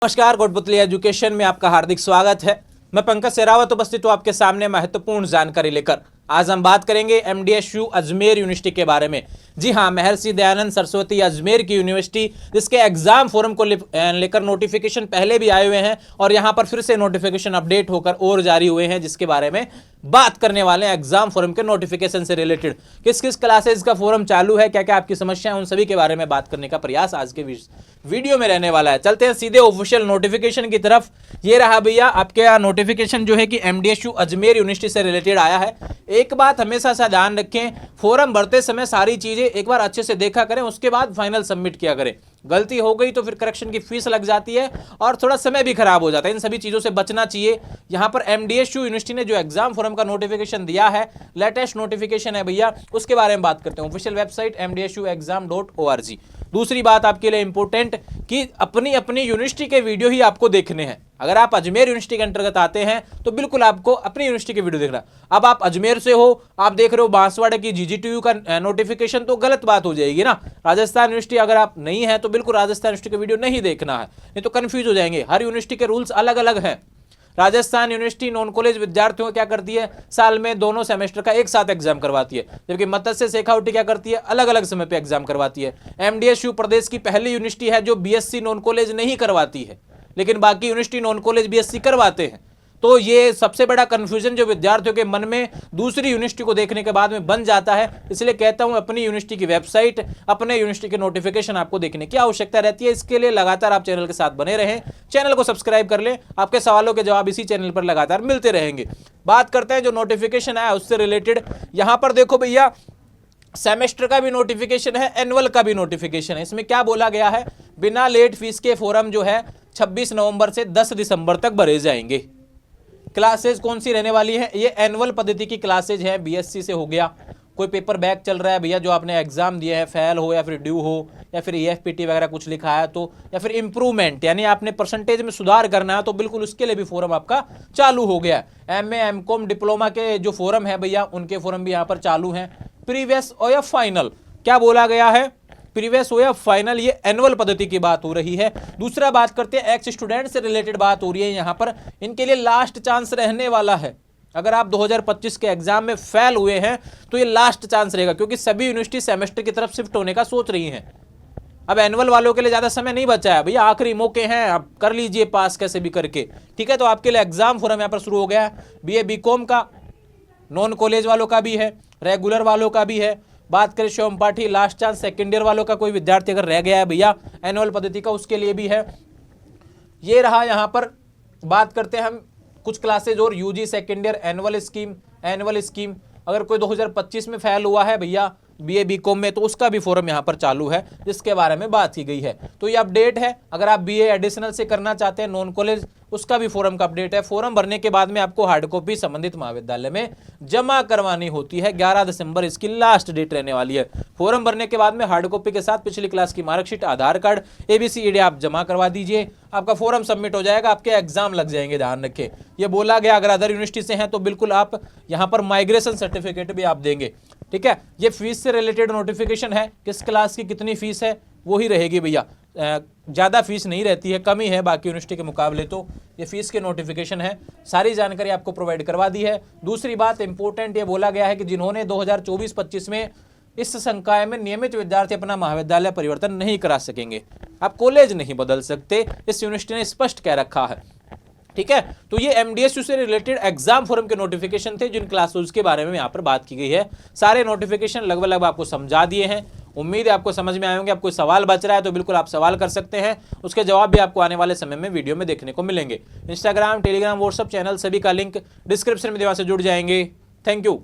नमस्कार, कोटपुतली एजुकेशन में आपका हार्दिक स्वागत है। मैं पंकज शेरावत उपस्थित हूँ आपके सामने महत्वपूर्ण जानकारी लेकर। आज हम बात करेंगे एमडीएसयू अजमेर यूनिवर्सिटी के बारे में। जी हाँ, महर्षि दयानंद सरस्वती अजमेर की यूनिवर्सिटी, जिसके एग्जाम फोरम को लेकर नोटिफिकेशन पहले भी आए हुए हैं और यहाँ पर फिर से नोटिफिकेशन अपडेट होकर और जारी हुए हैं, जिसके बारे में बात करने वाले हैं। एग्जाम फोरम के नोटिफिकेशन से रिलेटेड किस किस क्लासेस का फोरम चालू है, क्या क्या आपकी समस्या है, उन सभी के बारे में बात करने का प्रयास आज के वीडियो में रहने वाला है। चलते हैं सीधे ऑफिशियल नोटिफिकेशन की तरफ। ये रहा भैया आपके यहाँ नोटिफिकेशन जो है कि एमडीएसयू अजमेर यूनिवर्सिटी से रिलेटेड आया है। एक बात हमेशा सा ध्यान रखें, फॉर्म भरते समय सारी चीजें एक बार अच्छे से देखा करें, उसके बाद फाइनल सबमिट किया करें। गलती हो गई तो फिर करेक्शन की फीस लग जाती है और थोड़ा समय भी खराब हो जाता है। इन सभी चीजों से बचना चाहिए। यहाँ पर एमडीएसयू यूनिवर्सिटी ने जो एग्जाम फोरम का नोटिफिकेशन दिया है, लेटेस्ट नोटिफिकेशन है भैया, उसके बारे में बात करते हैं। Official website mdsuexam.org। दूसरी बात आपके लिए इंपॉर्टेंट कि अपनी अपनी यूनिवर्सिटी के वीडियो ही आपको देखने हैं। अगर आप अजमेर यूनिवर्सिटी के अंतर्गत आते हैं तो बिल्कुल आपको अपनी यूनिवर्सिटी के वीडियो देखना। अब आप अजमेर से हो, आप देख रहे हो बांसवाड़ा की जीजीटीयू का नोटिफिकेशन, तो गलत बात हो जाएगी ना। राजस्थान यूनिवर्सिटी अगर आप नहीं है तो बिल्कुल राजस्थान यूनिवर्सिटी के वीडियो नहीं देखना है, नहीं तो कंफ्यूज हो जाएंगे। हर यूनिवर्सिटी के रूल्स अलग अलग हैं। राजस्थान यूनिवर्सिटी नॉन कॉलेज विद्यार्थियों को क्या करती है, साल में दोनों सेमेस्टर का एक साथ एग्जाम करवाती है, जबकि मत्स्य शेखावटी क्या करती है, अलग अलग समय पे एग्जाम करवाती है। एमडीएसयू प्रदेश की पहली यूनिवर्सिटी है जो बीएससी नॉन कॉलेज नहीं करवाती है, लेकिन बाकी यूनिवर्सिटी नॉन कॉलेज बीएससी करवाते हैं। तो ये सबसे बड़ा कंफ्यूजन जो विद्यार्थियों के मन में दूसरी यूनिवर्सिटी को देखने के बाद में बन जाता है। इसलिए कहता हूं अपनी यूनिवर्सिटी की वेबसाइट, अपने यूनिवर्सिटी के नोटिफिकेशन आपको देखने की आवश्यकता रहती है। इसके लिए लगातार आप चैनल के साथ बने रहें, चैनल को सब्सक्राइब कर लें। आपके सवालों के जवाब इसी चैनल पर लगातार मिलते रहेंगे। बात करते हैं जो नोटिफिकेशन आया उससे रिलेटेड। यहां पर देखो भैया, सेमेस्टर का भी नोटिफिकेशन है, एनुअल का भी नोटिफिकेशन है। इसमें क्या बोला गया है, बिना लेट फीस के फॉर्म जो है 26 नवंबर से 10 दिसंबर तक भरे जाएंगे। क्लासेज कौन सी रहने वाली है, ये एनुअल पद्धति की क्लासेज है। बीएससी से हो गया, कोई पेपर बैक चल रहा है भैया, जो आपने एग्जाम दिया है, फेल हो या फिर ड्यू हो या फिर ईएफपीटी वगैरह कुछ लिखा है तो, या फिर इंप्रूवमेंट यानी आपने परसेंटेज में सुधार करना है, तो बिल्कुल उसके लिए भी फोरम आपका चालू हो गया है। एमए एमकॉम डिप्लोमा के जो फोरम है भैया, उनके फोरम भी यहाँ पर चालू हैं। प्रीवियस और या फाइनल, क्या बोला गया है, प्रीवियस हो या फाइनल, ये एनुअल पद्धति की बात हो रही है। दूसरा बात करते हैं एक्स स्टूडेंट से रिलेटेड बात हो रही है। यहाँ पर इनके लिए लास्ट चांस रहने वाला है। अगर आप 2025 के एग्जाम में फेल हुए हैं तो ये लास्ट चांस रहेगा, क्योंकि सभी यूनिवर्सिटी सेमेस्टर की तरफ शिफ्ट होने का सोच रही हैं। अब एनुअल वालों के लिए ज्यादा समय नहीं बचा है भैया, आखिरी मौके हैं, आप कर लीजिए पास कैसे भी करके, ठीक है। तो आपके लिए एग्जाम फोरम यहाँ पर शुरू हो गया है। बीए बीकॉम का, नॉन कॉलेज वालों का भी है, रेगुलर वालों का भी है। बात करें शिवम पाठी, लास्ट चांस सेकेंड ईयर वालों का, कोई विद्यार्थी अगर रह गया है भैया एनुअल पद्धति का, उसके लिए भी है। ये रहा। यहाँ पर बात करते हैं हम कुछ क्लासेज और, UG second year annual scheme. अगर कोई 2025 में फेल हुआ है भैया बीए बीकॉम में, तो उसका भी फोरम यहाँ पर चालू है, जिसके बारे में बात की गई है। तो ये अपडेट है। अगर आप बीए एडिशनल से करना चाहते हैं नॉन कॉलेज, उसका भी फोरम का अपडेट है। फोरम भरने के बाद में आपको हार्ड कॉपी संबंधित महाविद्यालय में जमा करवानी होती है। 11 दिसंबर इसकी लास्ट डेट रहने वाली है। फोरम भरने के बाद में हार्ड कॉपी के साथ पिछली क्लास की मार्कशीट, आधार कार्ड, ABCD आप जमा करवा दीजिए, आपका फॉरम सबमिट हो जाएगा, आपके एग्जाम लग जाएंगे। ध्यान रखें, ये बोला गया। अगर अदर यूनिवर्सिटी से हैं तो बिल्कुल आप यहाँ पर माइग्रेशन सर्टिफिकेट भी आप देंगे, ठीक है। ये फीस से रिलेटेड नोटिफिकेशन है, किस क्लास की कितनी फीस है वो ही रहेगी भैया, ज़्यादा फीस नहीं रहती है, कमी है बाकी यूनिवर्सिटी के मुकाबले। तो ये फीस के नोटिफिकेशन है, सारी जानकारी आपको प्रोवाइड करवा दी है। दूसरी बात इंपॉर्टेंट, ये बोला गया है कि जिन्होंने 2024-25 में इस संकाय में नियमित विद्यार्थी अपना महाविद्यालय परिवर्तन नहीं करा सकेंगे। आप कॉलेज नहीं बदल सकते, इस यूनिवर्सिटी ने स्पष्ट कह रखा है, ठीक है। तो ये एमडीएसयू से रिलेटेड एग्जाम फोरम के नोटिफिकेशन थे, जिन क्लासेस के बारे में यहाँ पर बात की गई है। सारे नोटिफिकेशन लगभग आपको समझा दिए हैं। उम्मीद है आपको समझ में आए होंगे। आप कोई सवाल बच रहा है तो बिल्कुल आप सवाल कर सकते हैं, उसके जवाब भी आपको आने वाले समय में वीडियो में देखने को मिलेंगे। इंस्टाग्राम, टेलीग्राम, व्हाट्सएप चैनल सभी का लिंक डिस्क्रिप्शन में देवा से जुड़ जाएंगे। Thank you.